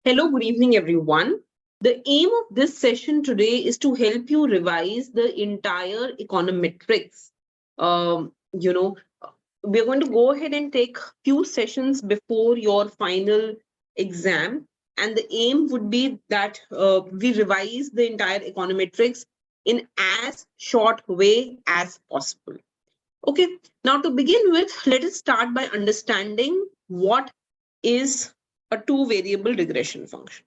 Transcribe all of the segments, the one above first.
Hello, good evening, everyone. The aim of this session today is to help you revise the entire econometrics. Um, you know, we're going to go ahead and take few sessions before your final exam, and the aim would be that we revise the entire econometrics in as short way as possible. Okay, now to begin with, let us start by understanding what is a two variable regression function.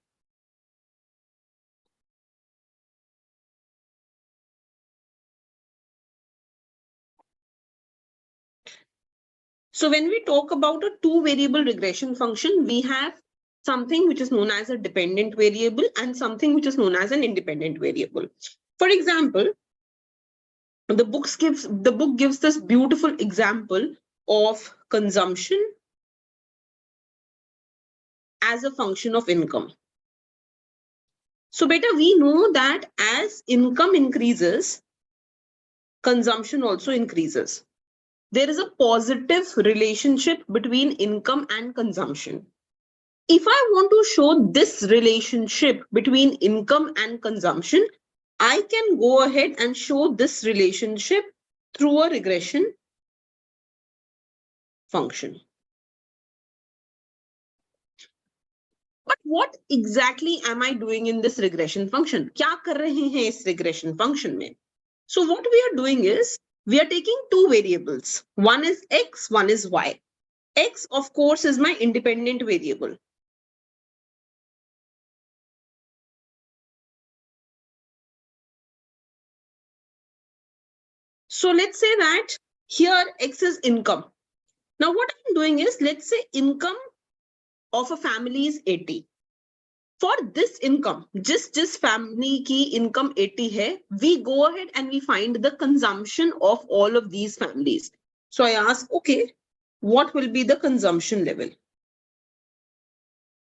So when we talk about a two variable regression function, we have something which is known as a dependent variable and something which is known as an independent variable. For example, the book gives this beautiful example of consumption as a function of income. So better we know that as income increases, consumption also increases. There is a positive relationship between income and consumption. If I want to show this relationship between income and consumption, I can go ahead and show this relationship through a regression function. But what exactly am I doing in this regression function? क्या कर रहे हैं इस regression function में? So what we are doing is, we are taking two variables. One is X, one is Y. X, of course, is my independent variable. So let's say that here X is income. Now what I'm doing is, let's say income of a family is 80. For this income, just family ki income 80 hai, we go ahead and we find the consumption of all of these families. So I ask, okay, what will be the consumption level?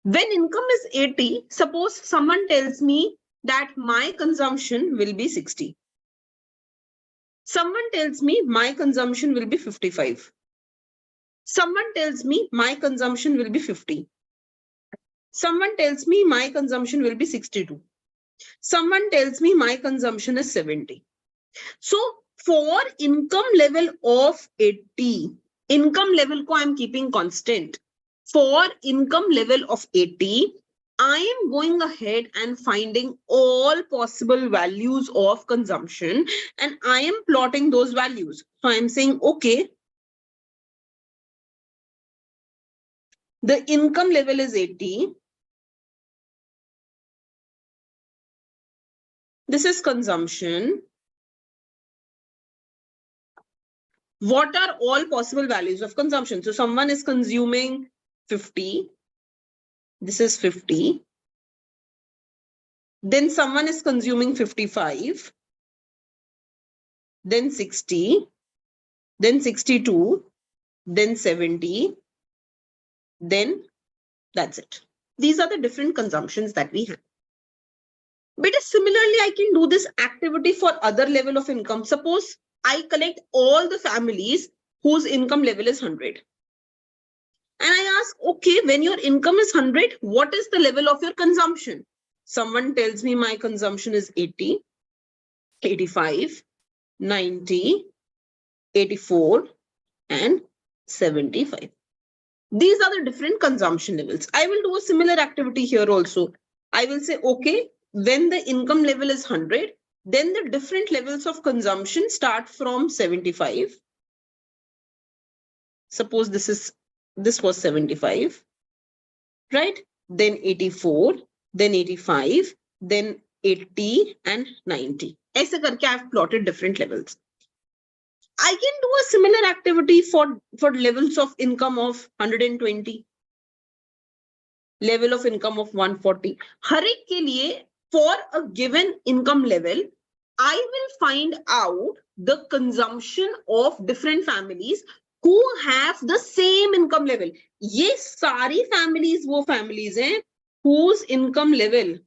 When income is 80, suppose someone tells me that my consumption will be 60. Someone tells me my consumption will be 55. Someone tells me my consumption will be 50. Someone tells me my consumption will be 62. Someone tells me my consumption is 70. So for income level of 80, income level ko I'm keeping constant. For income level of 80, I am going ahead and finding all possible values of consumption and I am plotting those values. So I'm saying, okay, the income level is 80. This is consumption. What are all possible values of consumption? So someone is consuming 50. This is 50. Then someone is consuming 55. Then 60. Then 62. Then 70. Then that's it. These are the different consumptions that we have. But similarly, I can do this activity for other level of income. Suppose I collect all the families whose income level is 100. And I ask, okay, when your income is 100, what is the level of your consumption? Someone tells me my consumption is 80, 85, 90, 84, and 75. These are the different consumption levels. I will do a similar activity here also. I will say, okay, when the income level is 100, then the different levels of consumption start from 75. Suppose this was 75, right? Then 84, then 85, then 80 and 90. ऐसे करके I've plotted different levels. I can do a similar activity for levels of income of 120, level of income of 140. हर एक के लिए, for a given income level, I will find out the consumption of different families who have the same income level. ये सारी families वो families हैं whose income level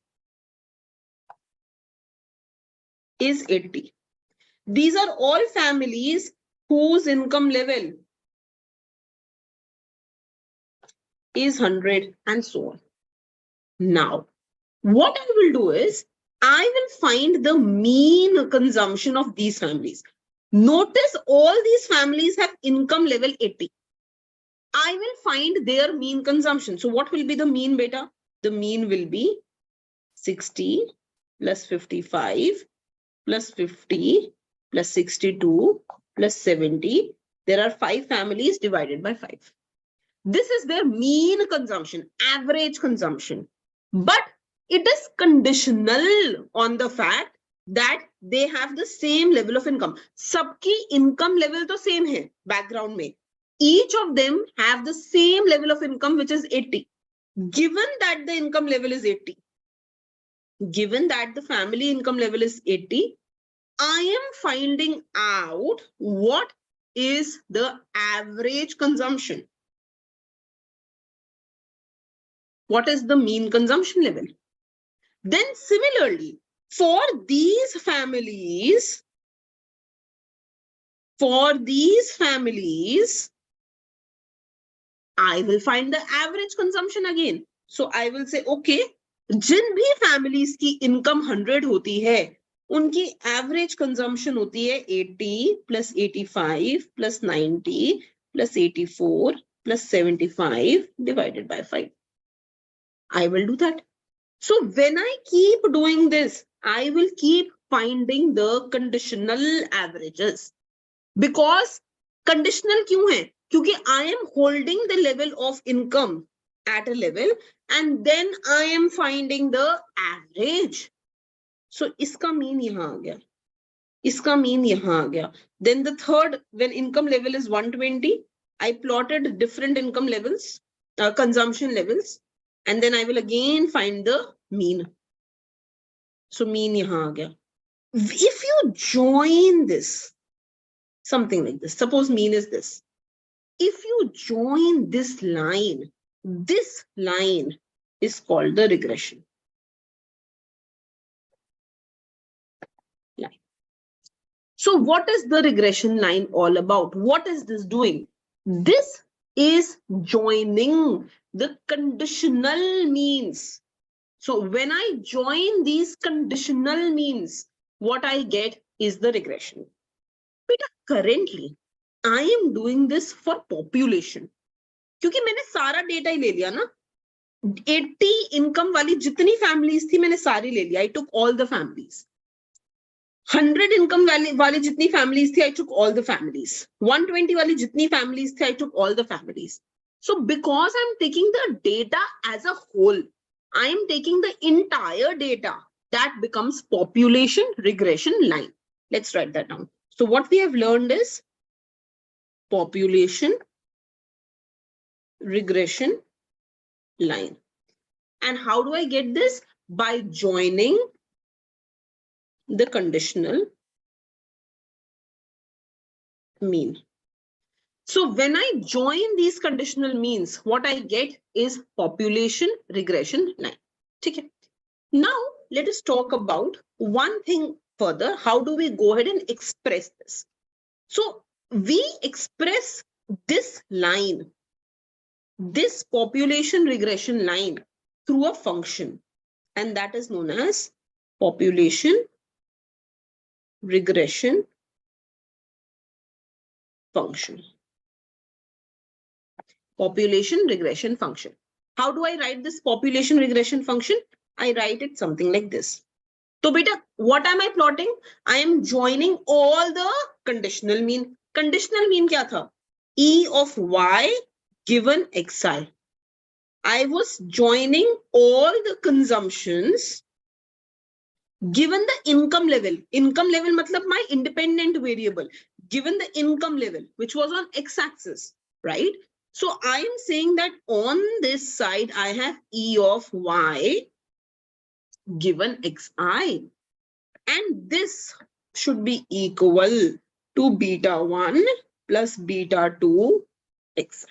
is 80. These are all families whose income level is 100 and so on. Now, what I will do is, I will find the mean consumption of these families. Notice all these families have income level 80. I will find their mean consumption. So what will be the mean, beta? The mean will be 60 plus 55 plus 50 plus 62 plus 70. There are 5 families divided by 5. This is their mean consumption, average consumption. But it is conditional on the fact that they have the same level of income. Sabki income level to same hai background mein. Each of them have the same level of income, which is 80. Given that the income level is 80, given that the family income level is 80, I am finding out what is the average consumption. What is the mean consumption level? Then similarly, for these families, I will find the average consumption again. So I will say, okay, जिन भी families की income 100 होती है, उनकी average consumption होती है 80 plus 85 plus 90 plus 84 plus 75 divided by 5. I will do that. So when I keep doing this, I will keep finding the conditional averages. Because conditional क्यों है? क्योंकि I am holding the level of income at a level and then I am finding the average. So इसका mean यहाँ आ गया. इसका mean यहाँ आ गया. Then the third, when income level is 120, I plotted different income levels, consumption levels, and then I will again find the mean. So mean यहाँ आ गया. If you join this, something like this, suppose mean is this. If you join this line is called the regression line. So what is the regression line all about? What is this doing? This is joining the conditional means. So when I join these conditional means, what I get is the regression. But currently, I am doing this for population. क्योंकि मैंने सारा data ही ले लिया ना, 80 income वाली जितनी families थी मैंने सारी ले लिया. I took all the families. 100 income वाली जितनी फैमिलीज थी, I took all the families. 120 वाली जितनी फैमिलीज थी, I took all the families. So because I'm taking the data as a whole, I am taking the entire data, that becomes population regression line. Let's write that down. So what we have learned is population regression line. And how do I get this? By joining the conditional mean. So when I join these conditional means, what I get is population regression line. Okay. Now let us talk about one thing further. How do we go ahead and express this? So we express this line, this population regression line, through a function, and that is known as population regression function. Population regression function. How do I write this population regression function? I write it something like this. So beta, what am I plotting? I am joining all the conditional mean. Conditional mean kya tha? E of y given xi. I was joining all the consumptions given the income level. Income level matlab my independent variable. Given the income level, which was on x-axis, right? So I am saying that on this side, I have E of y given xi. And this should be equal to beta 1 plus beta 2 xi.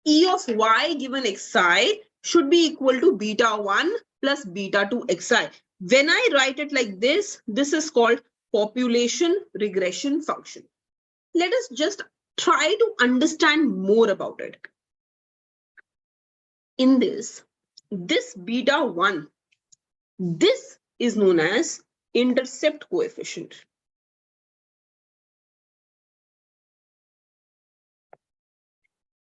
E of y given xi should be equal to beta 1 plus beta 2 xi. When I write it like this is called population regression function. Let us just try to understand more about it. In this, this beta 1, this is known as intercept coefficient.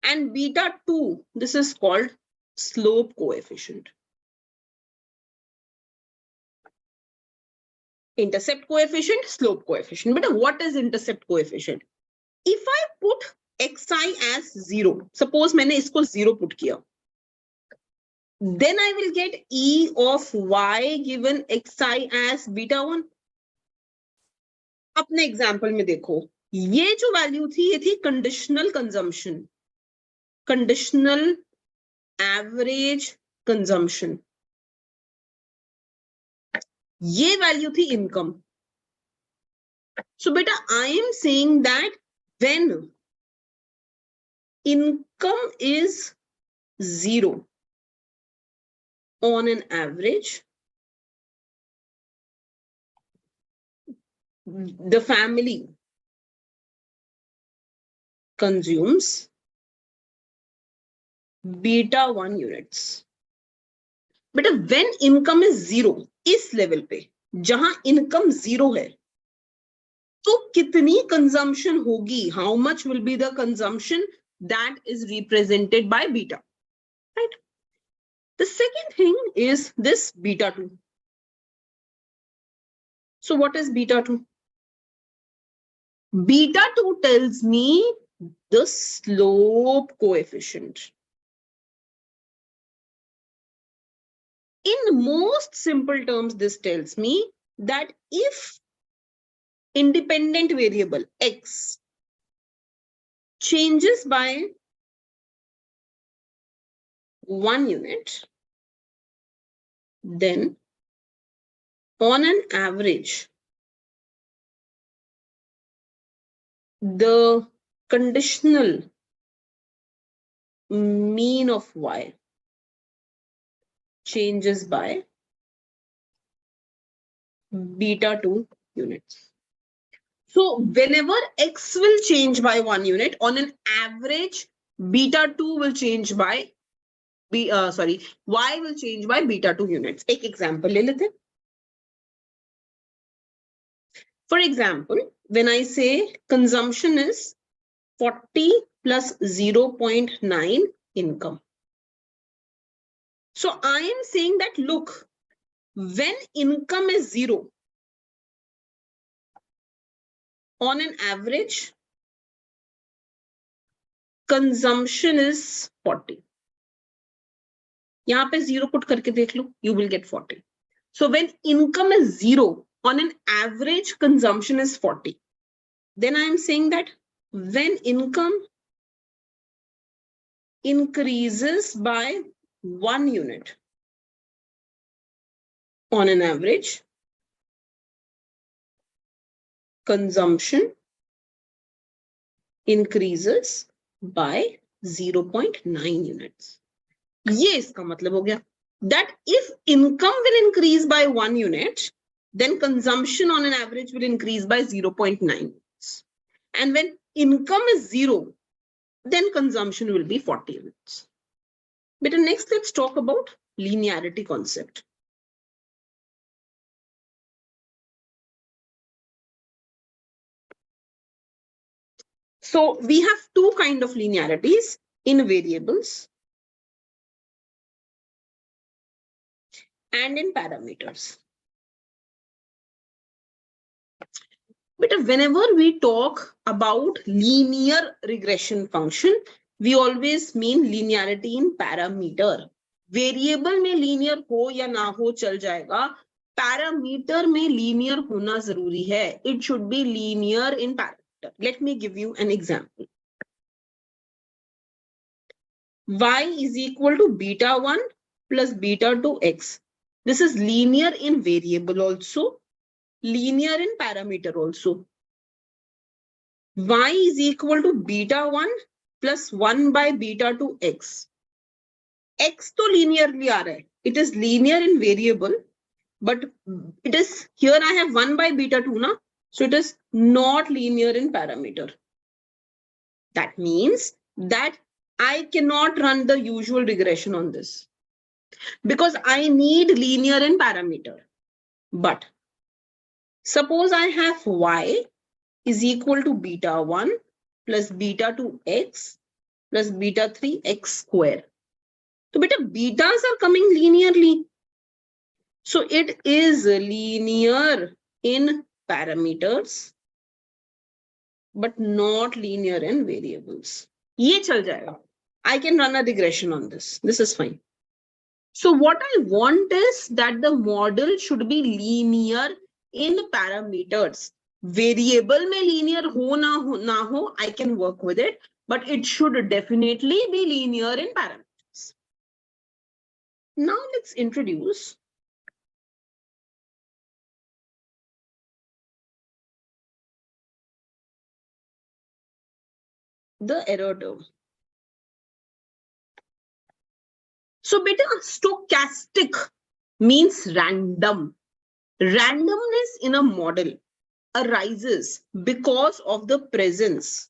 And beta 2, this is called slope coefficient. Intercept coefficient, slope coefficient. But what is intercept coefficient? If I put xi as 0, suppose मैंने इसको 0 put किया, then I will get E of y given xi as beta 1. अपने example में देखो, ये जो value थी ये थी conditional consumption, conditional average consumption, ये वैल्यू थी income. So beta, I am saying that when income is 0 on an average, the family consumes beta 1 units. But when income is 0, इस लेवल पे जहां इनकम 0 है, तो कितनी कंजम्पशन होगी? How much will be the consumption? That is represented by beta, right? The second thing is this beta 2. So what is beta 2? Beta 2 tells me the slope coefficient. In most simple terms, this tells me that if independent variable x changes by 1 unit, then on an average, the conditional mean of y changes by beta 2 units. So whenever x will change by 1 unit, on an average, beta 2 will change by y will change by beta 2 units. एक example ले लेते हैं. For example, when I say consumption is 40 plus 0.9 income. So I am saying that, look, when income is 0, on an average, consumption is 40. यहाँ पे 0 put करके देख लो, you will get 40. So when income is 0, on an average, consumption is 40. Then I am saying that when income increases by 1 unit, on an average, consumption increases by 0.9 units. ये इसका मतलब हो गया that if income will increase by 1 unit, then consumption on an average will increase by 0.9 units. And when income is 0, then consumption will be 40 units. But next, let's talk about linearity concept. So we have two kinds of linearities in variables and in parameters. But whenever we talk about linear regression function, we always mean linearity in parameter. Variable में linear हो या ना हो चल जाएगा, parameter में linear होना जरूरी है. It should be linear in parameter. Let me give you an example. Y is equal to beta 1 plus beta 2x. This is linear in variable also, linear in parameter also. Y is equal to beta 1 plus 1 by beta 2x. X to linearly aa raha hai. It is linear in variable, but it is here I have 1 by beta 2 na, so it is not linear in parameter. That means that I cannot run the usual regression on this. because I need linear in parameter. But suppose I have y is equal to beta 1 plus beta 2x plus beta 3x square. So beta betas are coming linearly. So it is linear in parameters, but not linear in variables. Ye chal jayega. I can run a regression on this. This is fine. So what I want is that the model should be linear in parameters. Variable may linear ho na ho, I can work with it, but it should definitely be linear in parameters. Now let's introduce the error term. So beta, stochastic means random. Randomness in a model arises because of the presence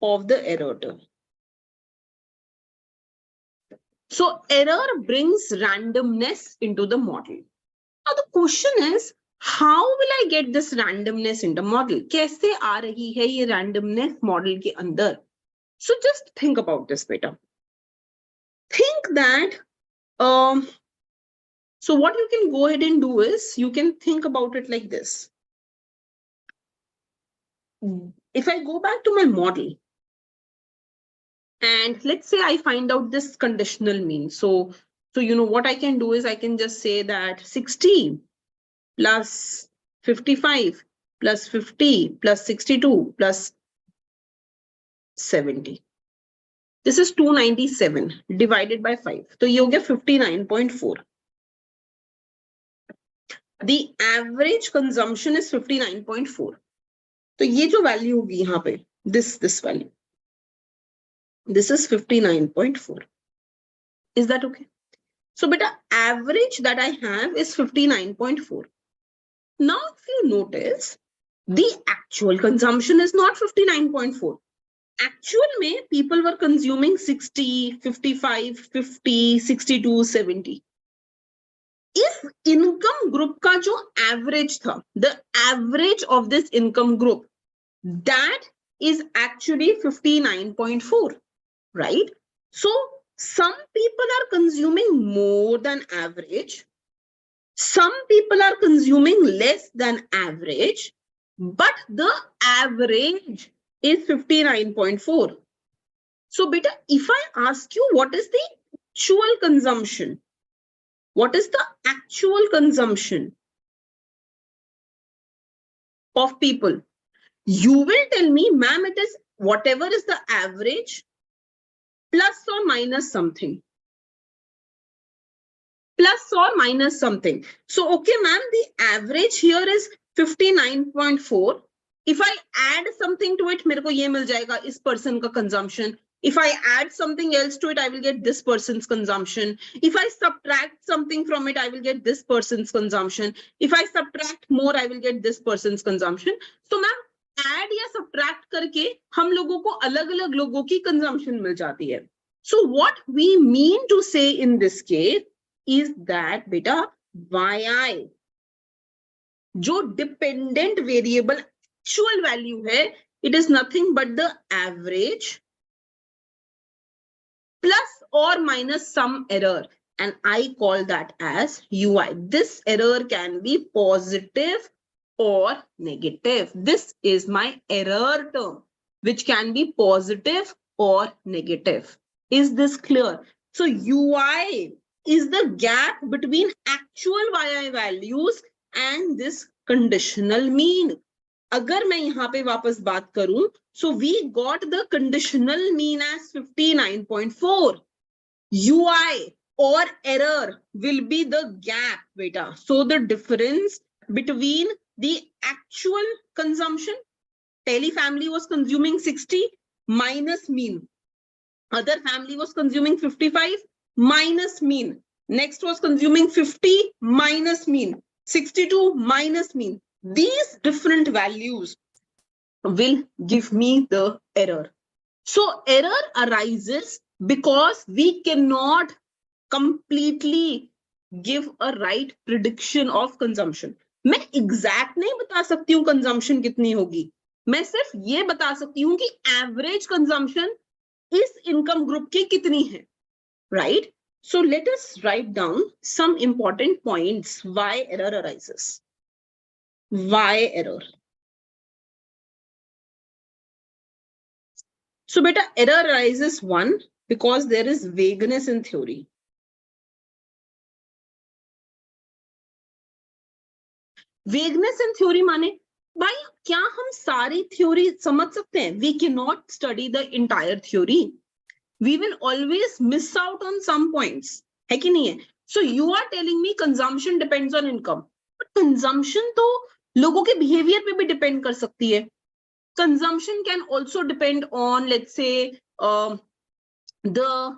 of the error term. So error brings randomness into the model. Now the question is, how will I get this randomness in the model? कैसे आ रही है ये randomness model के अंदर? So just think about this beta. Think that so what you can go ahead and do is you can think about it like this. If I go back to my model and let's say I find out this conditional mean. So you know what I can do is I can just say that 60 plus 55 plus 50 plus 62 plus 70. This is 297 divided by 5. So you get 59.4. The average consumption is 59.4. So ये जो value होगी यहाँ पे, this value. This is 59.4. Is that okay? So beta average that I have is 59.4. Now if you notice, the actual consumption is not 59.4. Actual में people were consuming 60, 55, 50, 62, 70. If income group का जो average था, the average of this income group, that is actually 59.4, right? So some people are consuming more than average. Some people are consuming less than average, but the average is 59.4. So beta, if I ask you what is the actual consumption, what is the actual consumption of people? You will tell me, ma'am, it is whatever is the average plus or minus something. Plus or minus something. So, okay, ma'am, the average here is 59.4. If I add something to it, मेरे को ये मिल जाएगा इस person का consumption. If I add something else to it, I will get this person's consumption. If I subtract something from it, I will get this person's consumption. If I subtract more, I will get this person's consumption. So, ma'am, add या subtract करके हम लोगों को अलग-अलग लोगों की consumption मिल जाती है. So, what we mean to say in this case is that beta yi जो dependent variable actual value है, it is nothing but the average plus or minus some error, and I call that as ui. This error can be positive or negative. This is my error term, which can be positive or negative. Is this clear? So ui is the gap between actual yi values and this conditional mean. अगर मैं यहाँ पे वापस बात करूं, so we got the conditional mean as 59.4. ui or error will be the gap, beta. So the difference between the actual consumption, Tele family was consuming 60 minus mean. Other family was consuming 55 minus mean. Next was consuming 50 minus mean. 62 minus mean. These different values will give me the error. So error arises because we cannot completely give a right prediction of consumption. मैं exact नहीं बता सकती हूँ consumption कितनी होगी, मैं सिर्फ ये बता सकती हूँ कि average consumption इस income group की कितनी है, right? So let us write down some important points why error arises. Why error? So beta, error arises one because there is vagueness in theory. Vagueness in theory माने भाई क्या हम सारी theory समझ सकते हैं? We cannot study the entire theory. We will always miss out on some points. है कि नहीं है? So you are telling me consumption depends on income. But consumption तो लोगों के behavior पे भी depend कर सकती है. Consumption can also depend on, let's say, the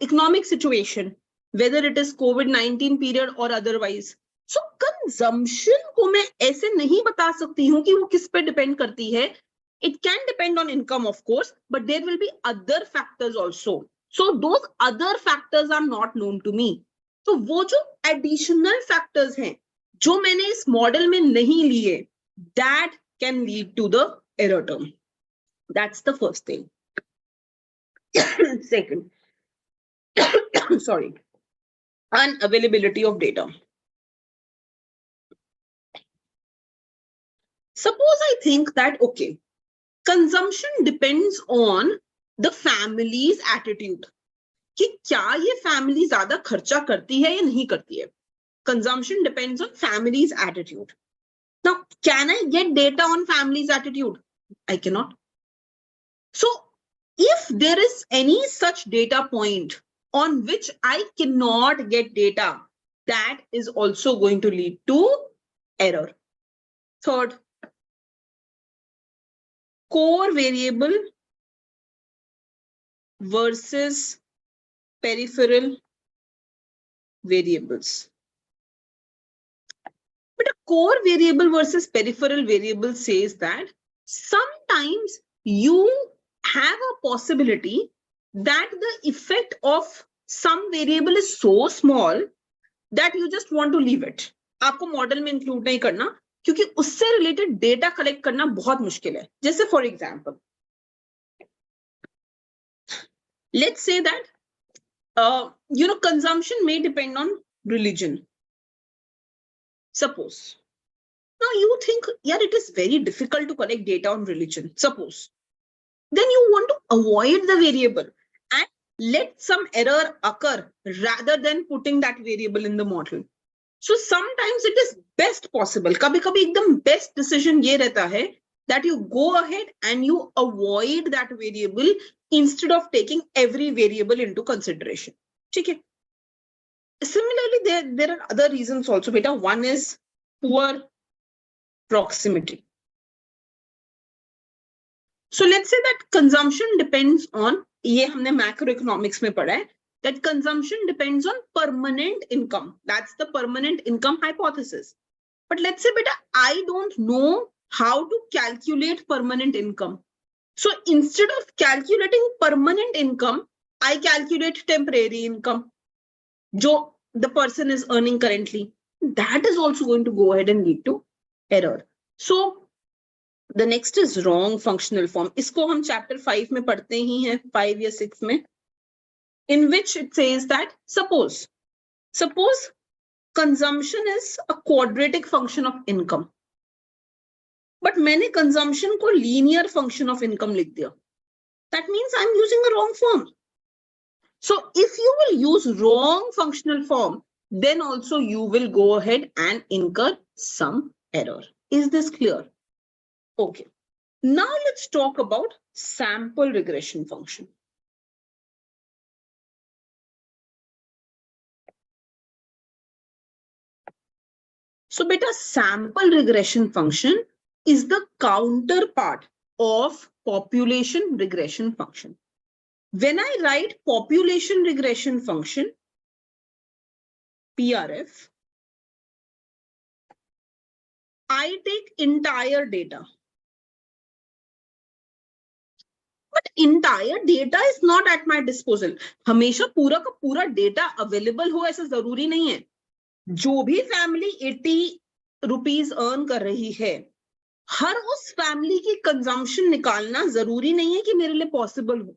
economic situation, whether it is COVID-19 period or otherwise. So consumption को मैं ऐसे नहीं बता सकती हूँ कि वो किस पे depend करती है. It can depend on income, of course, but there will be other factors also. So those other factors are not known to me. तो वो जो additional factors हैं, जो मैंने इस model में नहीं लिए, that can lead to the error term. That's the first thing. Second, sorry, unavailability of data. Suppose I think that, okay, consumption depends on the family's attitude. कि क्या ये family ज़्यादा खर्चा करती है या नहीं करती है? Consumption depends on family's attitude. Now, can I get data on family's attitude? I cannot. So, if there is any such data point on which I cannot get data, that is also going to lead to error. Third, core variable versus peripheral variables. But a core variable versus peripheral variable says that sometimes you have a possibility that the effect of some variable is so small that you just want to leave it. आपको model में include नहीं करना क्योंकि उससे related data collect करना बहुत मुश्किल है. जैसे for example, let's say that consumption may depend on religion. Suppose. Now you think, yeah, it is very difficult to collect data on religion. Suppose. Then you want to avoid the variable and let some error occur rather than putting that variable in the model. So sometimes it is best possible. कभी-कभी एकदम best decision ये रहता है that you go ahead and you avoid that variable instead of taking every variable into consideration. ठीक है? Similarly, there are other reasons also, beta. One is poor proximity. So let's say that consumption depends on, ये हमने macroeconomics में पढ़ा है, that consumption depends on permanent income. That's the permanent income hypothesis. But let's say, beta, I don't know how to calculate permanent income. So instead of calculating permanent income, I calculate temporary income, जो the person is earning currently. That is also going to go ahead and lead to error. So the next is wrong functional form. इसको हम chapter 5 में पढ़ते ही हैं, 5 या 6 में, in which it says that suppose consumption is a quadratic function of income, but मैंने consumption को linear function of income लिख दिया. That means I'm using a wrong form. So if you will use wrong functional form, then also you will go ahead and incur some error. Is this clear? Okay. Now let's talk about sample regression function. So beta, sample regression function is the counterpart of population regression function. When I write population regression function, PRF, I take entire data. But But entire data is not at my disposal. हमेशा पूरा का पूरा data available हो ऐसा जरूरी नहीं है. जो भी फैमिली 80 रुपीज अर्न कर रही है, हर उस फैमिली की कंजम्पशन निकालना जरूरी नहीं है कि मेरे लिए पॉसिबल हो.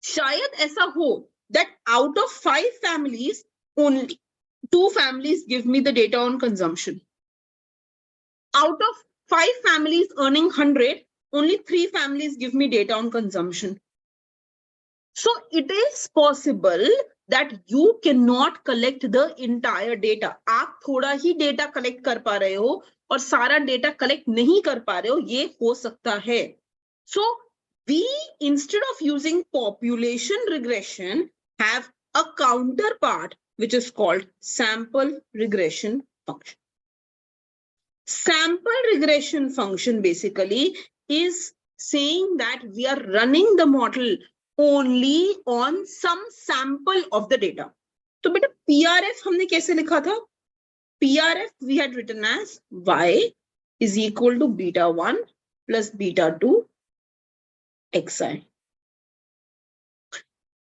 शायद ऐसा हो that out of 5 families, only 2 families give me the data on consumption. Out of 5 families earning 100, only 3 families give me data on consumption. So it is possible that you cannot collect the entire data. आप थोड़ा ही data collect कर पा रहे हो और सारा data collect नहीं कर पा रहे हो, ये हो सकता है. So we, instead of using population regression, have a counterpart which is called sample regression function. Sample regression function basically is saying that we are running the model only on some sample of the data. तो बेटा PRF हमने कैसे लिखा था? PRF we had written as y is equal to beta 1 plus beta 2 xi.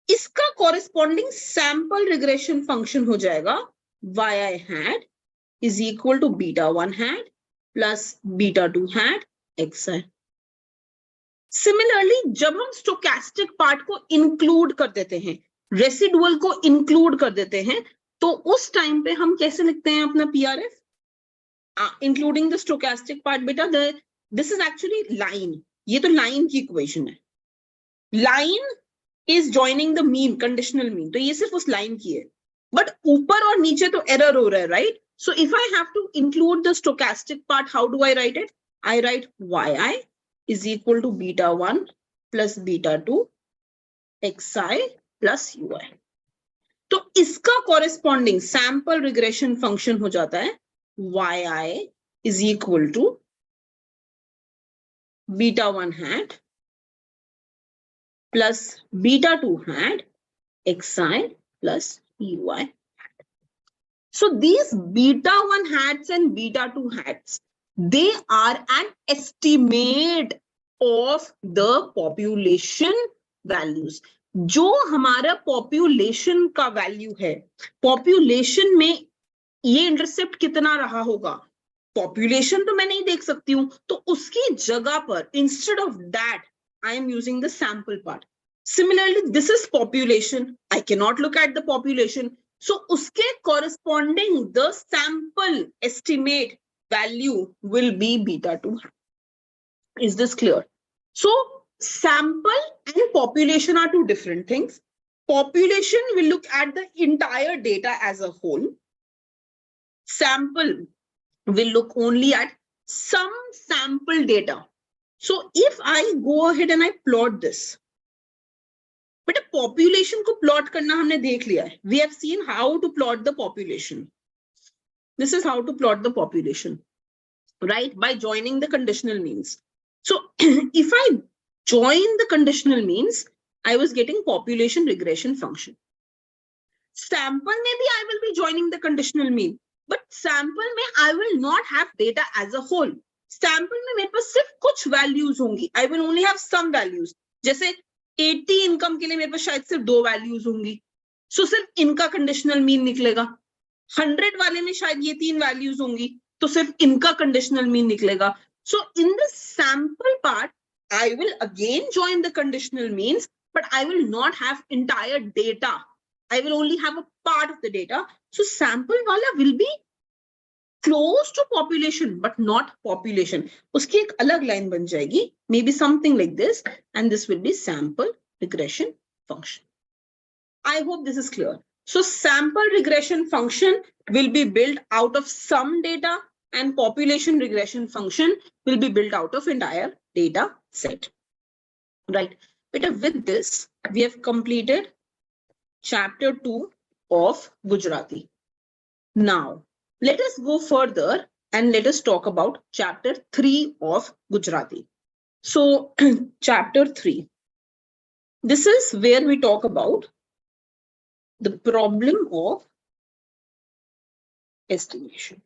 इसका corresponding sample regression function हो जाएगा yi hat is equal to beta 1 hat plus beta 2 hat xi. Similarly, जब हम stochastic part को include कर देते हैं, residual को include कर देते हैं, तो उस टाइम पे हम कैसे लिखते हैं अपना PRF? Including the stochastic part, बेटा, this is actually line. ये तो line की equation है. Line is joining the mean, conditional mean. तो ये सिर्फ उस line की है. But ऊपर और नीचे तो error हो रहा है, right? So if I have to include the stochastic part, how do I write it? I write yi is equal to beta 1 plus beta 2 xi plus ui. तो इसका corresponding sample regression function हो जाता है yi is equal to beta 1 hat plus beta 2 hat xi plus ui. So these beta 1 hats and beta 2 hats, they are an estimate of the population values. जो हमारा population का value है, population में ये intercept कितना रहा होगा? Population तो मैं नहीं देख सकती हूँ, तो उसकी जगह पर instead of that I am using the sample part. Similarly, this is population. I cannot look at the population. So uske corresponding the sample estimate value will be beta 2. Is this clear? So sample and population are two different things. Population will look at the entire data as a whole. Sample will look only at some sample data. So if I go ahead and I plot this, but a population को plot करना हमने देख लिया है. We have seen how to plot the population. This is how to plot the population, right? By joining the conditional means. So if I join the conditional means, I was getting population regression function. Sample maybe I will be joining the conditional mean, but sample में I will not have data as a whole. Sample में मेरे पास सिर्फ कुछ values होंगी. I will only have some values. जैसे 80 income के लिए मेरे पास शायद सिर्फ 2 वैल्यूज होंगी, सो सिर्फ इनका कंडीशनल मीन निकलेगा. 100 वाले में शायद ये 3 वैल्यूज होंगी, तो सिर्फ इनका कंडीशनल मीन निकलेगा. So in the sample part I will again join the conditional means, but I will not have entire data. I will only have a part of the data. So sample वाला will be close to population but not population. उसकी एक अलग line बन जाएगी, maybe something like this, and this will be sample regression function. I hope this is clear. So sample regression function will be built out of some data and population regression function will be built out of entire data set. Right. But with this, we have completed chapter 2 of Gujarati. Now, let us go further and let us talk about chapter 3 of Gujarati. So chapter 3, this is where we talk about the problem of estimation.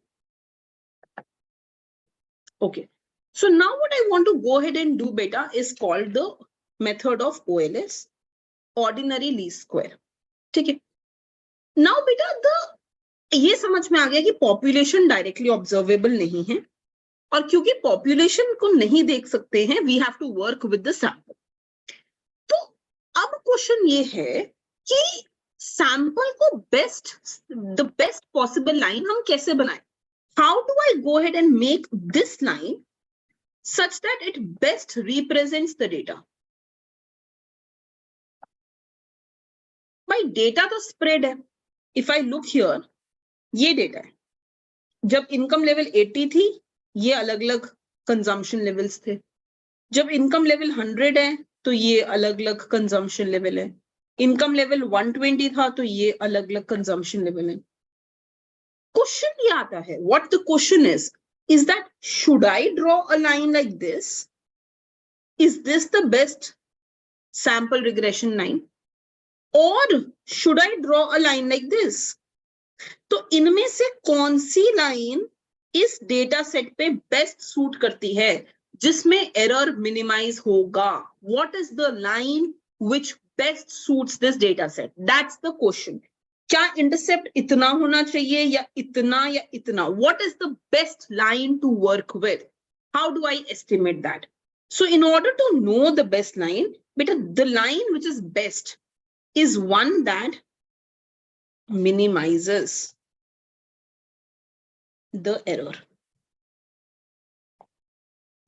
Okay, so now what I want to go ahead and do beta is called the method of OLS, ordinary least square. ठीक है, now बेटा ये समझ में आ गया कि population directly observable नहीं है, और क्योंकि पॉपुलेशन को नहीं देख सकते हैं, we have to work with the sample. तो अब क्वेश्चन ये है कि सैंपल को द बेस्ट पॉसिबल लाइन हम कैसे बनाएं? How do I go ahead and make this line such that it best represents the data? भाई डेटा तो स्प्रेड है। इफ आई लुक हियर, ये डेटा है, जब इनकम लेवल 80 थी ये अलग अलग कंजम्पशन लेवल्स थे, जब इनकम लेवल 100 है तो ये अलग अलग कंजम्पशन लेवल है, इनकम लेवल 120 था तो ये अलग अलग कंजम्पशन लेवल है। क्वेश्चन ये आता है, what the question is that should I draw a line like this? Is this the best sample regression line? Or should I draw a line like this? तो इनमें से कौन सी लाइन इस data set पे best suit करती है, जिसमें error minimise होगा? What is the line which best suits this data set? That's the question. क्या इंटरसेप्ट इतना होना चाहिए या इतना या इतना? What is the best line to work with? How do I estimate that? So in order to know the best line, beta, the line which is best is one that minimizes the error.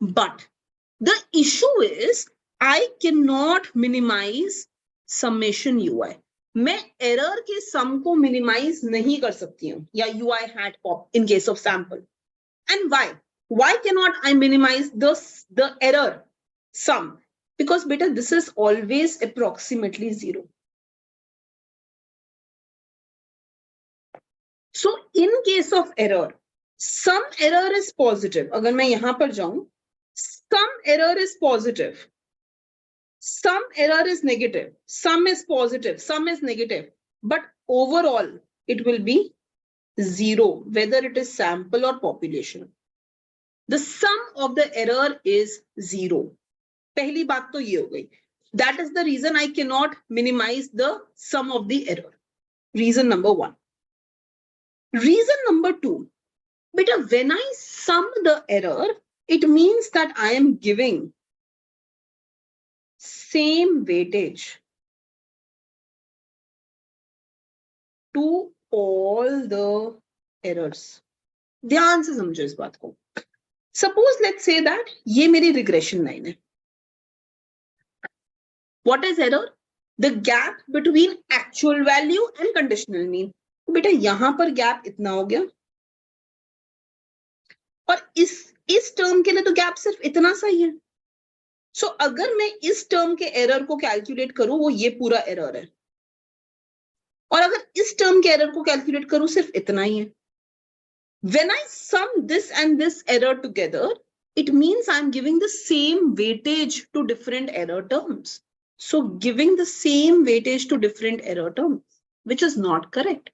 But the issue is I cannot minimize summation UI. मैं error के सम को minimise नहीं कर सकती हूँ, या UI hat pop in case of sample. And why? Why cannot I minimize the error sum? Because beta, this is always approximately 0. So in case of error, some error is positive. अगर मैं यहाँ पर जाऊं, some error is positive, some error is negative, some is positive, some is negative, but overall it will be 0, whether it is sample or population. The sum of the error is 0. पहली बात तो ये हो गई. That is the reason I cannot minimize the sum of the error. Reason number 1. Reason number 2, beta, when I sum the error, it means that I am giving same weightage to all the errors. ध्यान से समझो इस बात को. Suppose let's say that ये मेरी regression line है. What is error? The gap between actual value and conditional mean. तो बेटा यहां पर गैप इतना हो गया, और इस टर्म के लिए तो गैप सिर्फ इतना सा ही है. सो अगर मैं इस टर्म के एरर को कैलकुलेट करूं, वो ये पूरा एरर है, और अगर इस टर्म के एरर को कैलकुलेट करूं, सिर्फ इतना ही है. When I sum this and this error together, it means I'm giving the same weightage to different error terms. So giving the same weightage to different error terms, which is not correct.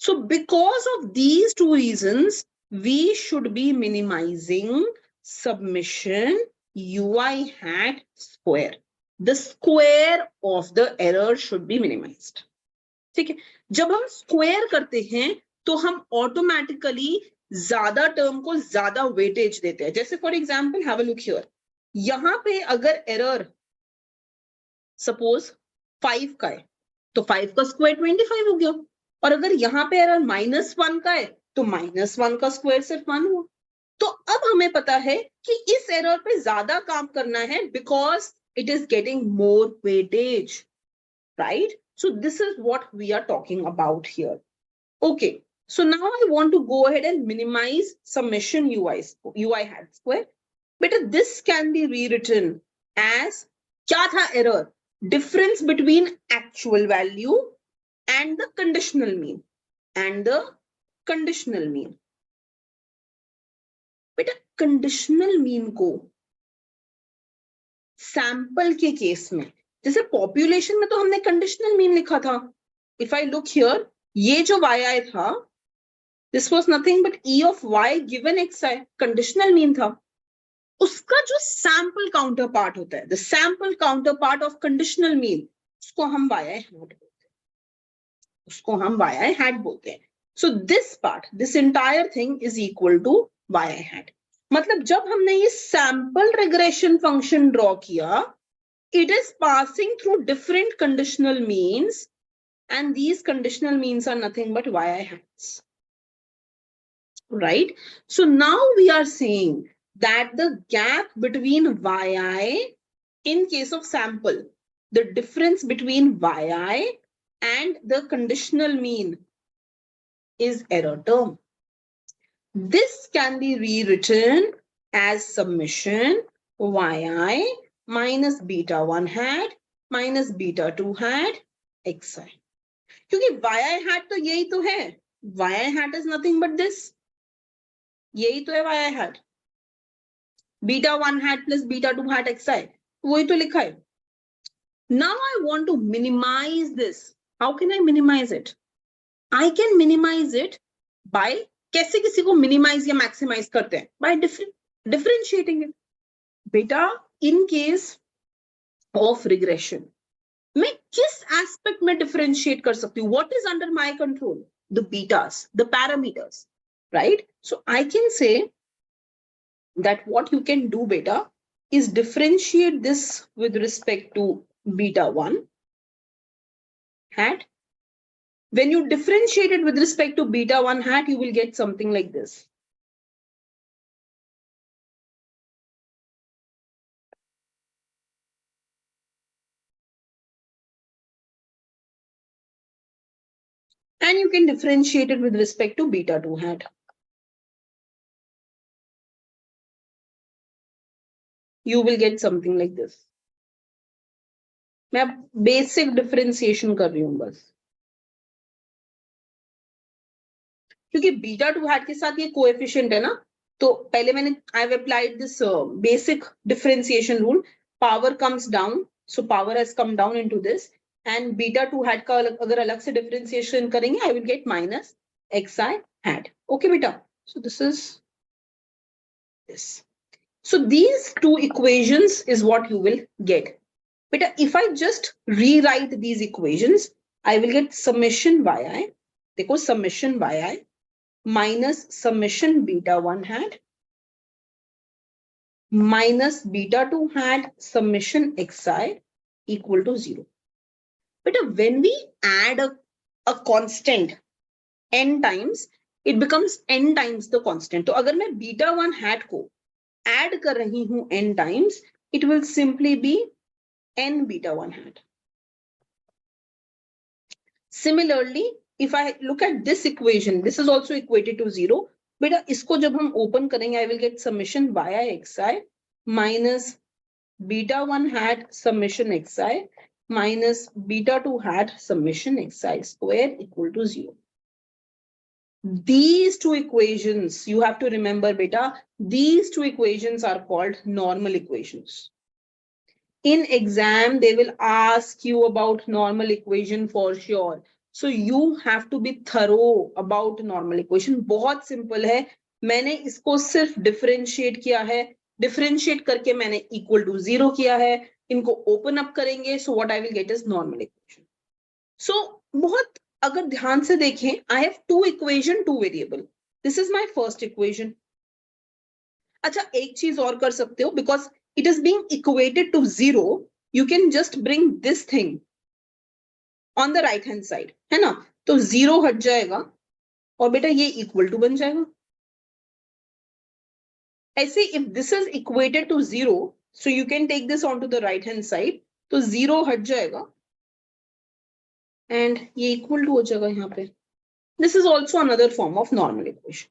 So because of these two reasons, we should be minimizing submission UI hat square. The square of the error should be minimized. ठीक है, जब हम square करते हैं तो हम automatically ज्यादा term को ज्यादा वेटेज देते हैं. जैसे for example, have a look here. यहां पे अगर एरर सपोज 5 का है तो 5 का स्क्वायर 25 हो गया, और अगर यहाँ पे एरर -1 का है तो -1 का स्क्वायर सिर्फ 1 हुआ. तो अब हमें पता है कि इस एरर पे ज्यादा काम करना है, because it is getting more weightage, right? So this is what we are talking about here. Okay, so now I want to go ahead and minimize summation UI hat square. But this can be rewritten as क्या था error? Difference between actual value and the conditional mean. And the conditional mean. बेटा conditional mean को sample के case में, जैसे population में तो हमने कंडीशनल मीन लिखा था. इफ आई लुक हियर, ये जो yi था, this was nothing but e of y given xi, conditional mean था. उसका जो सैंपल काउंटर पार्ट होता है, the sample counter part of conditional mean, उसको हम वाई हैट बोलते हैं, उसको हम वाई हैट बोलते हैं. So this part, this entire thing is equal to y hat. मतलब जब हमने ये सैंपल रिग्रेशन फंक्शन ड्रॉ किया, it is passing through different conditional means, and these conditional means are nothing but yi hats, right? So now we are saying that the gap between yi, in case of sample, the difference between yi and the conditional mean is error term. This can be rewritten as summation yi minus beta 1 hat minus beta 2 hat xi. क्योंकि yi hat तो यही तो है, yi hat is nothing but this, यही तो है yi hat, beta 1 hat plus beta 2 hat xi, वही तो लिखा है. Now I want to minimize this. How can I minimize it? I can minimize it by, कैसे किसी को minimize या maximize करते हैं? By differentiating it. बेटा, in case of regression, मैं किस एस्पेक्ट में डिफरेंशिएट कर सकती हूँ? What is under my control? The betas, the parameters, right? So I can say that what you can do, beta, is differentiate this with respect to beta 1 hat. When you differentiate it with respect to beta 1 hat, you will get something like this. And you can differentiate it with respect to beta 2 hat. You will get something like this. मैं basic differentiation कर रही हूँ बस, क्योंकि beta 2 hat के साथ ये coefficient है ना, तो पहले मैंने I have applied this basic differentiation rule, power comes down, so power has come down into this, and beta 2 hat का अगर अलग से डिफरेंशिएशन करेंगे, I will get minus xi hat. Okay beta, so this is this. So these two equations is what you will get. Beta, if I just rewrite these equations, I will get summation yi, देखो summation yi minus summation beta 1 hat minus beta 2 hat summation xi equal to 0. But when we add a constant n times, it becomes n times the constant. तो अगर मैं beta 1 hat को add कर रही हूँ n times, it will simply be n beta 1 hat. Similarly, if I look at this equation, this is also equated to 0. बेटा इसको जब हम ओपन करेंगे, I will get summation yi xi minus beta 1 hat summation xi minus beta 2 hat summation xi square equal to 0. These two equations, you have to remember beta, these two equations are called normal equations. In exam, they will ask you about normal equation for sure. So you have to be thorough about normal equation. बहुत simple है, मैंने इसको सिर्फ differentiate किया है, differentiate करके मैंने equal to 0 किया है, इनको open up करेंगे, so what I will get is normal equation. So बहुत अगर ध्यान से देखें, I have two equation, two variable. This is my first equation. अच्छा, एक चीज और कर सकते हो, because it is being equated to 0, you can just bring this thing on the right hand side, है ना? तो 0 हट जाएगा और बेटा ये equal to बन जाएगा. ऐसे if this is equated to 0, so you can take this onto the right hand side, तो 0 हट जाएगा and ये equal to हो जाएगा यहाँ पे. This is also another form of normal equation.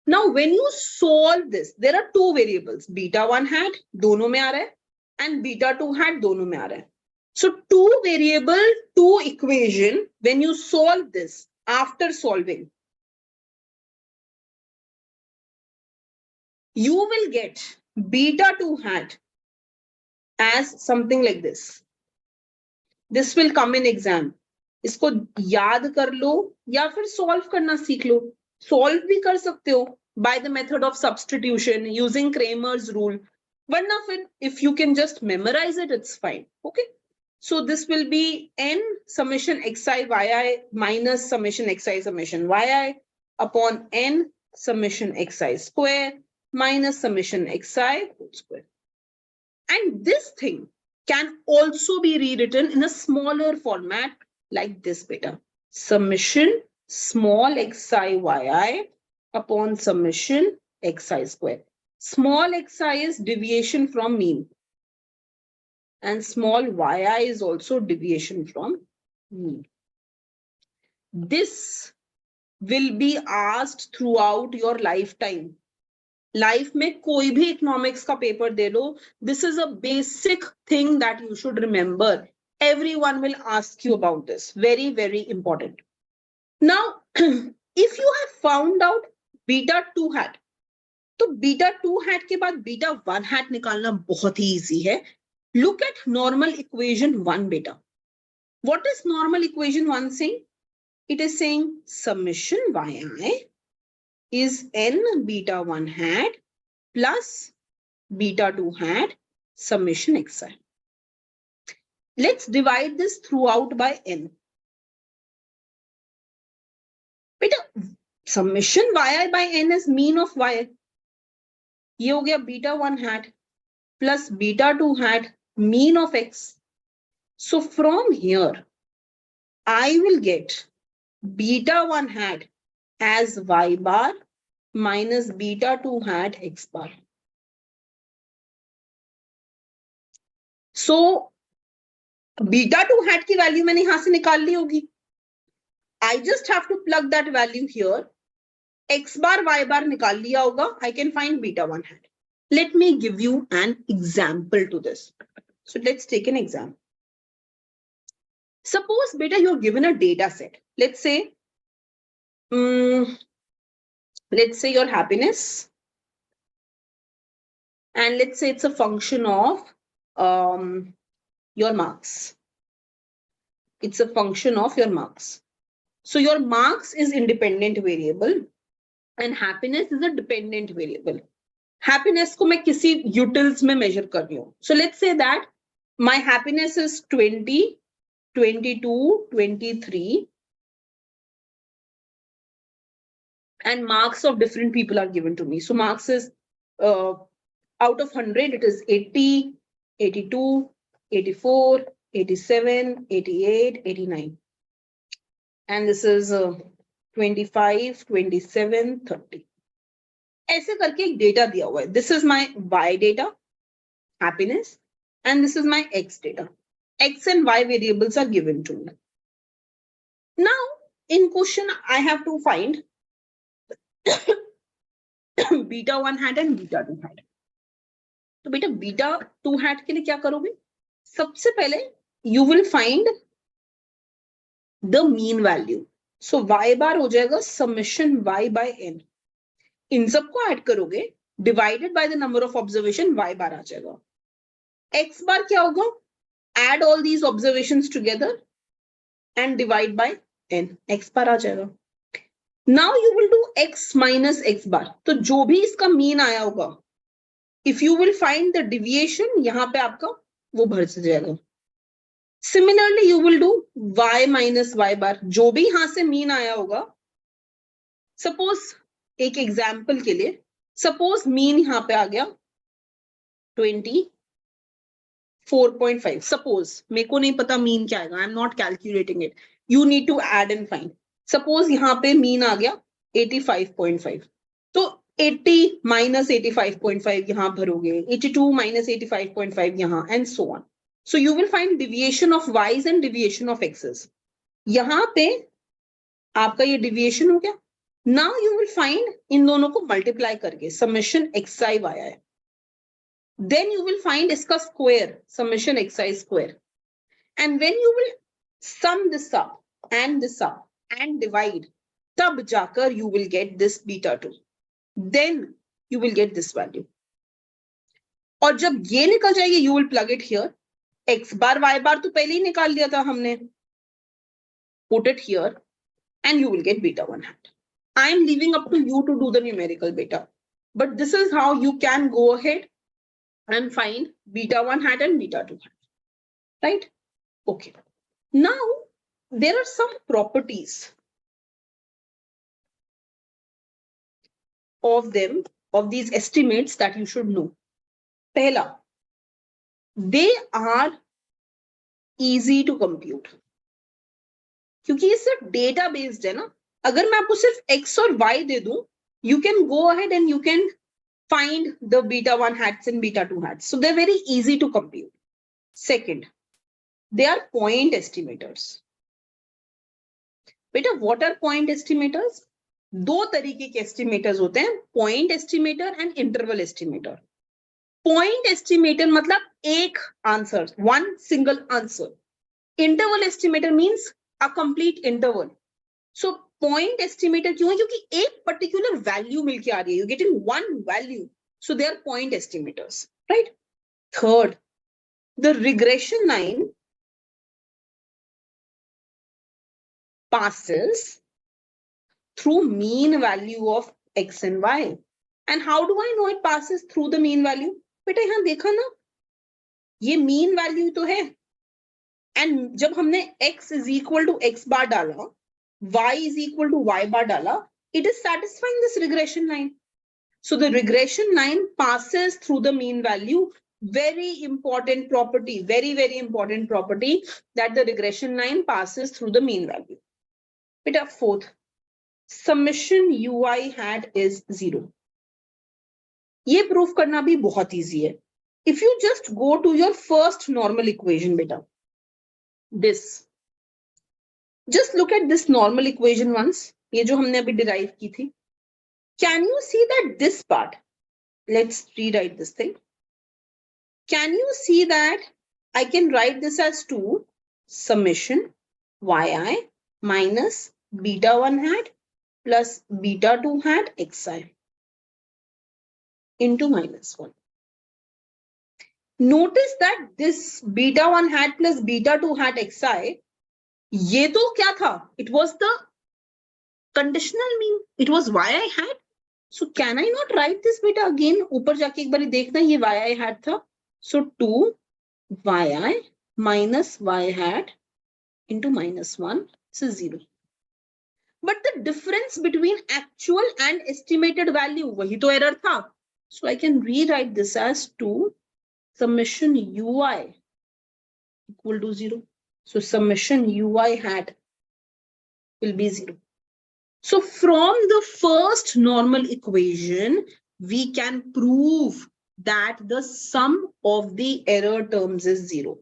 Now when you solve this, there are two variables, beta 1 hat दोनों में आ रहा है and beta 2 hat दोनों में आ रहा है. So two variable, two equation, when you solve this, after solving, you will get beta 2 hat as something like this. This will come in exam. इसको याद कर लो या फिर solve करना सीख लो. Solve भी कर सकते हो, by the method of substitution using Kramer's rule. One of it, if you can just memorize it, it's fine. Okay. So this will be n summation xi yi minus summation xi summation yi upon n summation xi square minus summation xi whole square. And this thing can also be rewritten in a smaller format like this beta. Summation small xi yi upon summation xi square. Small xi is deviation from mean. And small yi is also deviation from mean. This will be asked throughout your lifetime. Life में कोई भी economics का paper they low, this is a basic thing that you should remember. Everyone will ask you about this. Very, very important. Now, if you have found out beta 2 hat, तो beta 2 hat के बाद beta 1 hat निकालना बहुत ही easy है. Look at normal equation 1 beta. What is normal equation 1 saying? It is saying summation yi is n beta 1 hat plus beta 2 hat summation xi. Let's divide this throughout by n. Beta summation yi by n is mean of y. ये हो गया beta 1 hat plus beta 2 hat mean of x. So from here, I will get beta 1 hat as y bar minus beta 2 hat x bar. So beta 2 hat की value मैंने यहाँ से निकाल ली होगी. I just have to plug that value here. X bar, y bar निकाल लिया होगा. I can find beta 1 hat. Let me give you an example to this. So let's take an example. Suppose beta you're given a data set. Let's say your happiness, and let's say it's a function of your marks. It's a function of your marks. So your marks is independent variable and happiness is a dependent variable. Happiness को मैं किसी utils में measure कर रही हूँ. So let's say that my happiness is 20, 22, 23. And marks of different people are given to me. So marks is out of 100, it is 80, 82, 84, 87, 88, 89. And this is 25, 27, 30. ऐसे करके एक data दिया हुआ है. This is my y data, happiness, and this is my x data. X and y variables are given to me. Now, in question, I have to find beta 1 hat and beta 2 hat. तो बेटा beta 2 hat के लिए क्या करोगे? सबसे पहले you will find the mean value. So y bar हो जाएगा summation y by n. इन सबको ऐड करोगे, divided by the number of observation, y bar आ जाएगा. X bar क्या होगा? Add all these observations together and divide by n. X bar आ जाएगा. Now you will do x minus x bar. तो जो भी इसका मीन आया होगा, if you will find the deviation, यहाँ पे आपका वो भर जाएगा. Similarly, you will do y minus y bar. जो भी यहाँ से मीन आया होगा, suppose एक एग्जाम्पल के लिए, suppose मीन यहाँ पे आ गया 24.5. Suppose मेरे को नहीं पता मीन क्या आएगा. I am not calculating it. You need to add and find. Suppose यहाँ पे मीन आ गया 85.5. तो 80 minus 85.5 यहाँ भरोगे, 82 minus 85.5 यहाँ, and so on. So you will find deviation of y's and deviation of x's. यहाँ पे आपका ये deviation हो गया. Now you will find इन दोनों को multiply करके summation xi yi. Then you will find इसका square, summation xi square. And when you will sum this up and divide, तब जाकर you will get this beta 2. Then you will get this value. और जब ये निकल जाएगी, you will plug it here. X bar, y bar तो पहले ही निकाल लिया था हमने. Put it here and you will get beta 1 hat. I'm leaving up to you to do the numerical beta. But this is how you can go ahead and find beta 1 hat and beta 2 hat. Right? Okay. Now, there are some properties of them, of these estimates that you should know. Pehla, they are easy to compute. क्योंकि ये सिर्फ data based है ना. अगर मैं आपको सिर्फ x और y दे दूं, you can go ahead and you can find the beta 1 hats and beta 2 hats. So they're very easy to compute. Second, they are point estimators. बेटा what are point estimators? दो तरीके के estimators होते हैं, point estimator and interval estimator. Point estimator मतलब एक answer, one single answer. Interval estimator means a complete interval. So point estimator क्यों है? क्योंकि एक particular value मिलके आ रही है. You're getting one value. So they are point estimators, right? Third, the regression line passes through mean value of x and y. And how do I know it passes through the mean value? बेटा यहाँ देखा ना, ये mean value तो है. And जब हमने x is equal to x bar डाला, y is equal to y bar डाला, it is satisfying this regression line. So the regression line passes through the mean value. Very important property, very, very important property that the regression line passes through the mean value. Beta fourth, summation ui hat is 0. ये proof करना भी बहुत easy है. If you just go to your first normal equation, beta, this, just look at this normal equation once, ये जो हमने अभी derive की थी. Can you see that this part? Let's rewrite this thing. Can you see that I can write this as 2 summation yi minus beta 1 hat plus beta 2 hat xi into minus 1. Notice that this beta 1 hat plus beta 2 hat xi, ये तो क्या था? It was the conditional mean. It was yi hat. So can I not write this beta again? ऊपर जाके एक बारी देखना, ये yi hat था. So 2 yi minus y hat into minus 1, this is 0. But the difference between actual and estimated value, वही तो error था. So I can rewrite this as 2 summation ui equal to 0. So summation ui hat will be 0. So from the first normal equation, we can prove that the sum of the error terms is 0.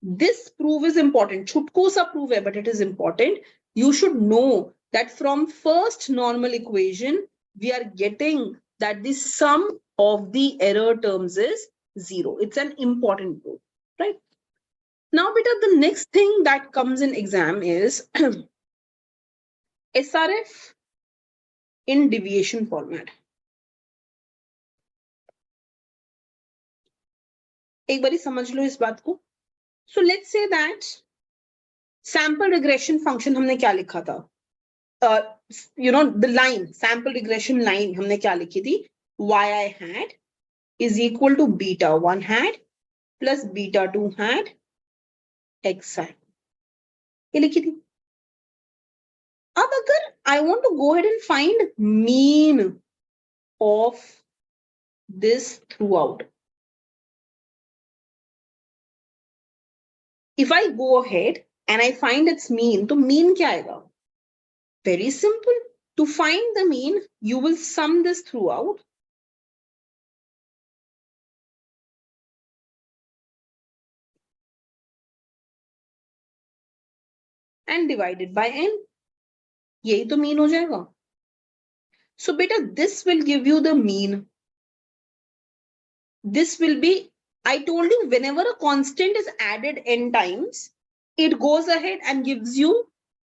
This proof is important. Chutko sa proof hai, but it is important. You should know that from first normal equation, we are getting that the sum of the error terms is 0. It's an important proof, right? Now, beta, the next thing that comes in exam is SRF in deviation format. एक बारी समझ लो इस बात को. So let's say that sample regression function हमने क्या लिखा था? The line, sample regression line हमने क्या लिखी थी? yi hat is equal to beta 1 hat plus beta 2 hat xi. ये लिखी थी. अब अगर I want to go ahead and find mean of this throughout. If I go ahead and I find its mean, तो mean क्या आएगा? Very simple. To find the mean, you will sum this throughout. And divide it by n. यही तो mean हो जाएगा. So beta, this will give you the mean. This will be, I told you, whenever a constant is added n times, it goes ahead and gives you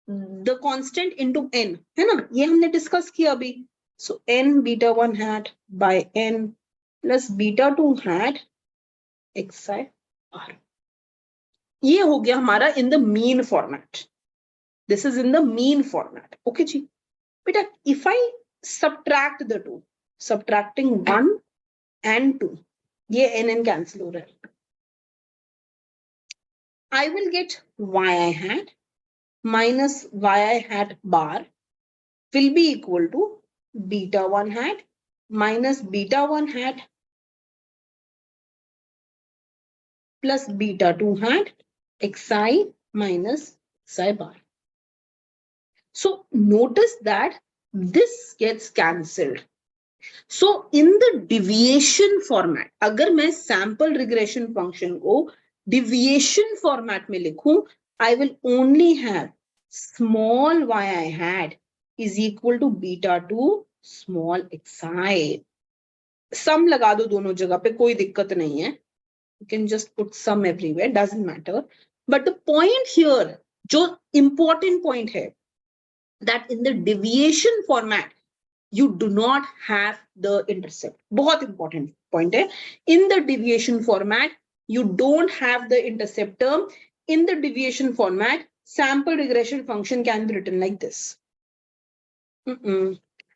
the constant into n. है ना? ये हमने discuss किया अभी. So n beta 1 hat by n plus beta 2 hat xi r. ये हो गया हमारा in the mean format. This is in the mean format. Okay ji. But if I subtract the two, subtracting 1 and 2, ये n cancel हो रहा है. I will get yi hat minus yi hat bar will be equal to beta 1 hat minus beta 1 hat plus beta 2 hat xi minus xi bar. So notice that this gets cancelled. So in the deviation format, अगर मैं sample regression function को deviation format में लिखूं, I will only have small yi hat is equal to beta 2 small xi. Sum लगा दो दोनों जगह पे, कोई दिक्कत नहीं है. You can just put sum everywhere, doesn't matter. But the point here, जो important point है, that in the deviation format, you do not have the intercept. बहुत important point है. In the deviation format, you don't have the intercept term. In the deviation format, sample regression function can be written like this.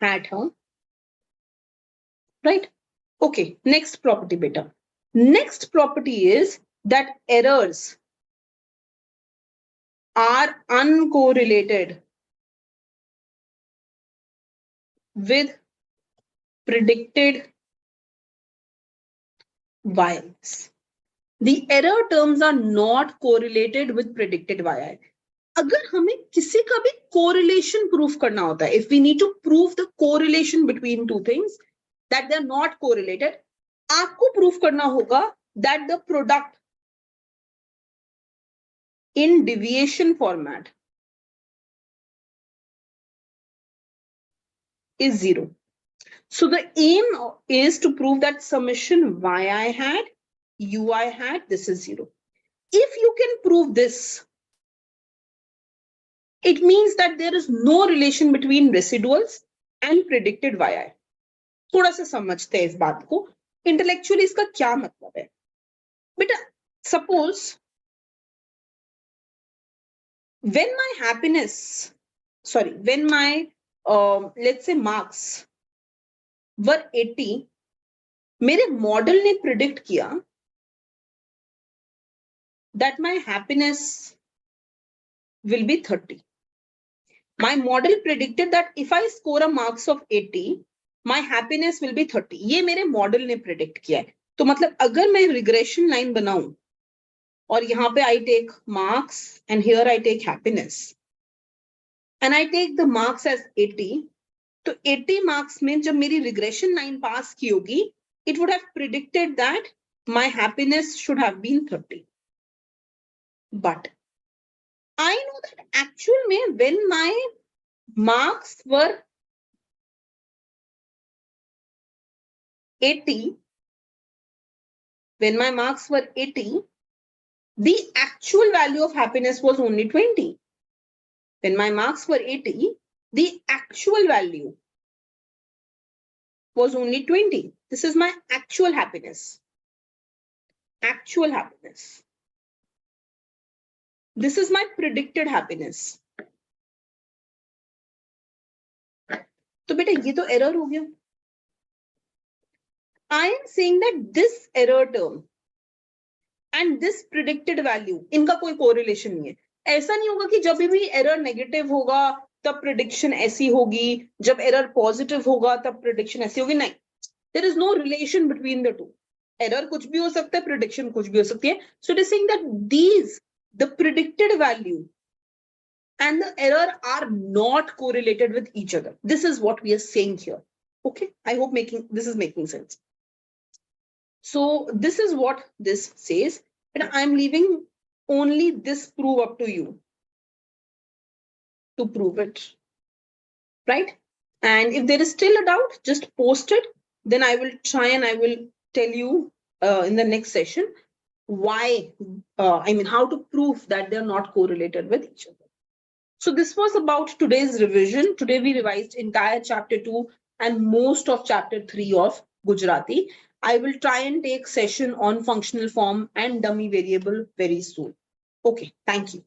Hat, huh? Right? Okay, next property beta. Next property is that errors are uncorrelated with predicted YIs. The error terms are not correlated with predicted YI. अगर हमें किसी का भी correlation proof करना होता है, if we need to prove the correlation between two things, that they are not correlated, आपको proof करना होगा that the product in deviation format is 0. So the aim is to prove that summation yi hat, ui hat, this is 0. If you can prove this, it means that there is no relation between residuals and predicted yi. थोड़ा सा समझते हैं इस बात को. Intellectually इसका क्या मतलब है? But suppose when my happiness, sorry, when my let's say marks were 80, मेरे मॉडल ने प्रिडिक्ट किया that my happiness will be 30. My model predicted that if I score a marks of 80, my happiness will be 30. ये मेरे model ने predict किया है. तो मतलब अगर मैं रिग्रेशन लाइन बनाऊं और यहाँ पे I take marks and here I take happiness and I take the marks as 80, तो 80 marks में जब मेरी रिग्रेशन लाइन पास की होगी, it would have predicted that my happiness should have been 30. But I know that actual में when my marks were 80, when my marks were 80, the actual value of happiness was only 20. When my marks were 80, the actual value was only 20. This is my actual happiness. Actual happiness. This is my predicted happiness. तो बेटा ये तो error हो गया. I am saying that this error term and this predicted value, इनका कोई correlation नहीं है. ऐसा नहीं होगा कि जब भी error negative होगा तब prediction ऐसी होगी, जब error positive होगा तब prediction ऐसी होगी. नहीं. There is no relation between the two. Error कुछ भी हो सकता है, prediction कुछ भी हो सकती है. So it is saying that these, the predicted value and the error are not correlated with each other. This is what we are saying here. Okay, I hope this is making sense. So this is what this says, and I'm leaving only this proof up to you to prove it, right? And if there is still a doubt, just post it. Then I will try and I will tell you in the next session why, how to prove that they're not correlated with each other. So this was about today's revision. Today we revised entire chapter 2 and most of chapter 3 of Gujarati. I will try and take session on functional form and dummy variable very soon. Okay, thank you.